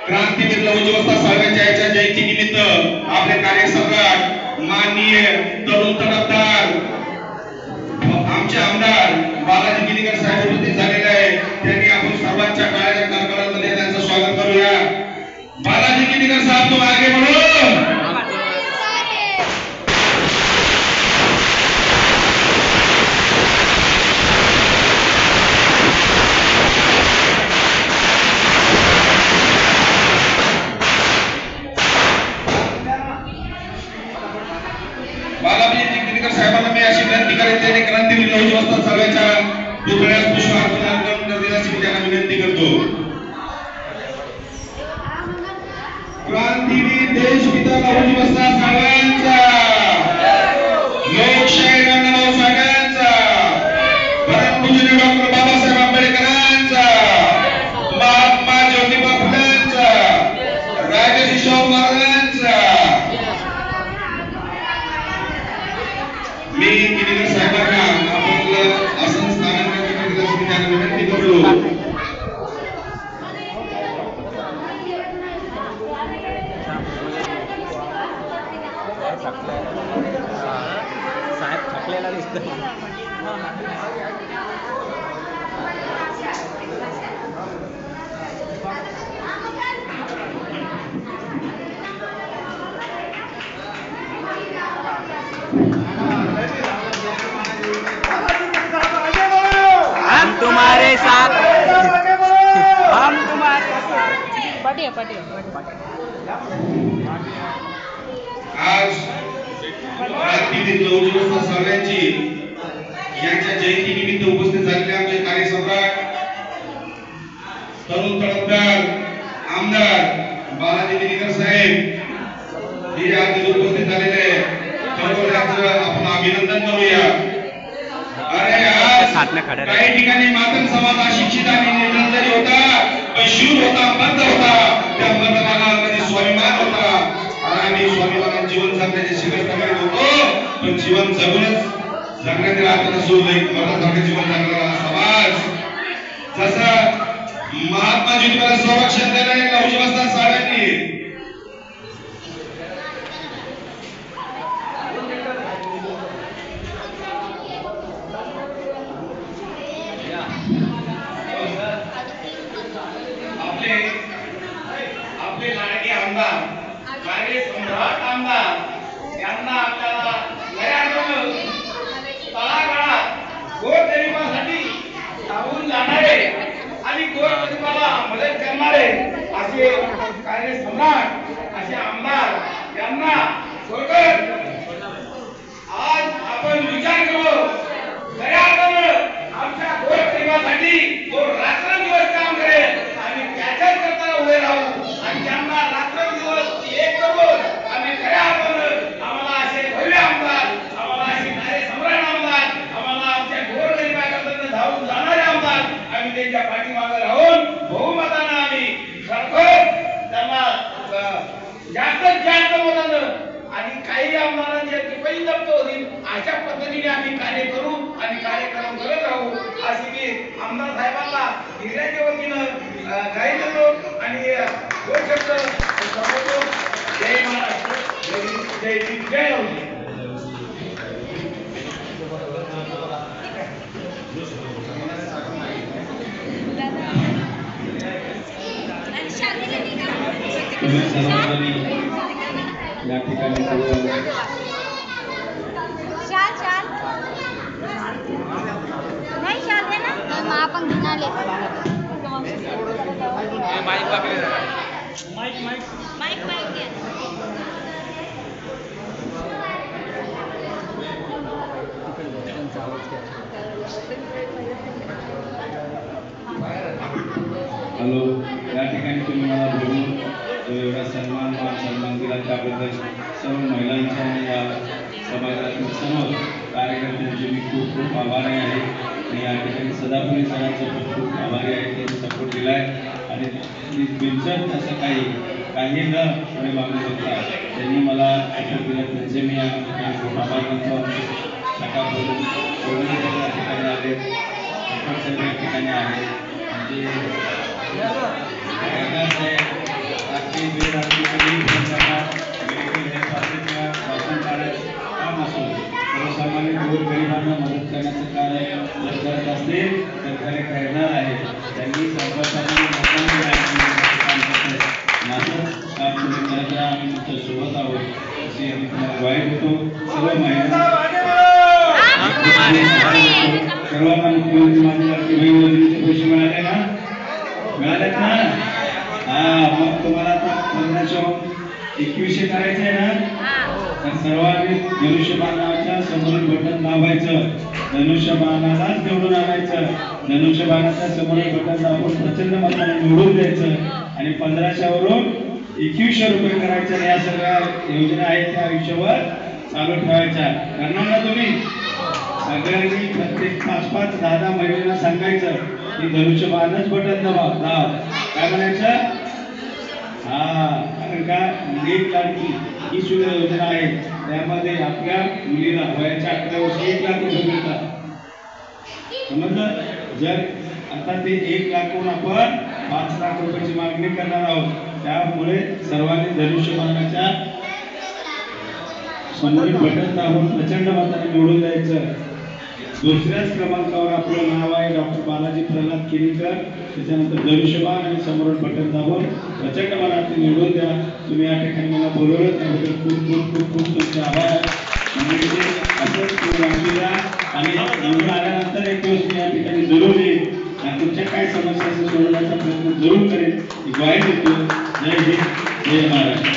क्रांतीवीर लहुजी वस्ताद साळव्यांच्या याच्या जयंतीनिमित्त आपले कार्यसम्राट माननीय तरुण तडफदार आमचे आमदार बालाजी गिरीकर साहेब उपस्थित झालेले आहे. त्यांनी आपण सर्वांच्या काळाच्या कारभारामध्ये त्यांचं स्वागत करूया. बालाजी गिरीकर साहब तुम आगे बढ़ो. बालाजी गिरीकर साहेबांना मी अशी विनंती करेन त्यांनी क्रांतीवीर लहुजी वस्ताद साळव्यांच्या पुतळ्यास पुष्प अर्पण करण्याची मी त्यांना विनंती करतो. क्रांतीवीर देशपिता लहुजी वस्ताद साळव्यांचा, लोकशाहीर अण्णाभाऊ साठ्यांचा, परमपूज्य डॉक्टर बाबासाहेब आंबेडकरांचा, महात्मा ज्योतिबा फुलेंचा, राजर्षी शाहू महाराजांचा. मी गिरीकर साहेबांना आपलं आसन स्थान करण्याची त्यांना विनंती करतो. साहेब थकलेला दिसतो. हम तुम्हारे साथ, हम तुम्हारे साथ. पाटिया पाटिया आज क्रांतीवीर लहुजी वस्ताद साळव्यांची यांच्या जयंतीनिमित्त उपस्थित झालेले आमचे कार्यसम्राट तरुण तडफदार आमदार बालाजी गिरीकर साहेब हे आज उपस्थित झालेले खरोखर त्यांचं आपण अभिनंदन करूया. अरे आज काही ठिकाणी मातंग समाज अशिक्षित आणि निर्लज्ज होता, पण शूर होता, बंद होता. त्या मतदानामध्ये स्वाभिमान होता. आम्ही स्वाभिमान जीवन जगण्याचे शिकस्त करीत होतो, पण जीवन जगण्याचे आपल्याला सोडले. मतासारखे जीवन जगणारा समाज जसा महात्मा ज्योतिबाला संरक्षण देणारे लहुजी वस्ताद साळव्यांनी आपले लाडके आमदार, कार्यसम्राट आमदार यांना आपल्याला नव्या तळागाळात गोरगरिबांसाठी धावून जाणारे आणि गोरगरिबाला मदत करणारे असे कार्यसम्राट असे आमदार यांना खरोखर आज आपण विचार करू. आमच्या गोरगरिबासाठी तो रात्रंदिवस काम करेल आणि त्याच्याच करता उभे राहू आणि त्यांना रात्रंदिवस एक करून आम्ही खऱ्या अर्थानं आम्हाला असे भव्य आमदार, आम्हाला असे कार्यसम्राट आमदार, आम्हाला आमच्या गोरगरिबाकडे धावून जाणारे आमदार आम्ही त्यांच्या पाठीमागे राहून बहुमतानं आम्ही खरोखर त्यांना जास्तीत जास्त मतानं आणि काही आमदारांचे टिप्पणी जप्त होतील अशा पद्धतीने आम्ही कार्य करू आणि कार्यक्रम करत राहू अशी मी आमदार साहेबांना जिल्ह्याच्या वतीनं काही देतो आणि दोन शब्द सांगतो. जय महाराष्ट्र, जय भीम, जय लहुजी. या ठिकाणी नहीं चाहते ना आपण घेणाले mike mike mike mike hello, या ठिकाणी तुम्ही मला बोलून एवढा सन्मान दिला त्याबद्दल सर्व महिलांच्या आणि या समाजातील सर्व कार्यकर्त्यांचे मी खूप खूप आभारी आहे. आणि या ठिकाणी सदापुरी सरांचा पण खूप आभारी आहे. त्यांनी सपोर्ट दिला आहे आणि बिनचट असं काही न पुढे मागू शकता त्यांनी मला सपोर्ट दिला त्यांचे मी या ठिकाणी खूप आभार मानतो. सकाळपासून या ठिकाणी आले, ठिकाणी आहे म्हणजे हा मग तुम्हाला आता 1521 करायचं आहे ना. तर सर्वांनी धनुष्यबाण नावाच्या समोरील बटन दाबायचं. धनुष्यबाणालाच निवडून आणायचं. धनुष्यबाणाच्या समोरील बटन दाबून प्रचंड मताने निवडून द्यायचं आणि 1500 वरून 2100 रुपये करायचे. आणि या सगळ्या योजना आहेत त्या आयुष्यभर चालू ठेवायच्या. करणार ना तुम्ही सगळ्यांनी? प्रत्येक 5-5, 10-10 महिन्यांना सांगायचं की धनुष्यबाणच बटन दाबा. काय म्हणायचं? हा, कारण का एक लाडकी ही सुद्धा योजना आहे. त्यामध्ये आपल्या मुलीला वयाच्या 18 वर्षी 1 लाख रुपये मिळतात. समजलं? जर आता ते 1 लाखहून आपण 5 लाख रुपयाची मागणी करणार आहोत. त्यामुळे सर्वांनी धनुष्यबाणाच्या समोरील बटन दाबून प्रचंड मताने निवडून द्यायचं. दुसऱ्याच क्रमांकावर आपलं नाव आहे डॉक्टर बालाजी प्रल्हाद केणीकर. त्याच्यानंतर धनुष्यबाण आणि समोरील बटन दाबून प्रचंड मनाने निवडून द्या. तुम्ही या ठिकाणी मला बोलवलं त्याबद्दल खूप खूप खूप खूप तुमचे आभार. असंच तुम्ही वाटली द्या आणि निवडून आल्यानंतर एक दिवस मी या ठिकाणी जरूर येईल आणि तुमच्या काय समस्या सोडवण्याचा प्रयत्न जरूर करेन. ग्वाही देतो. जय हिंद, जय महाराष्ट्र.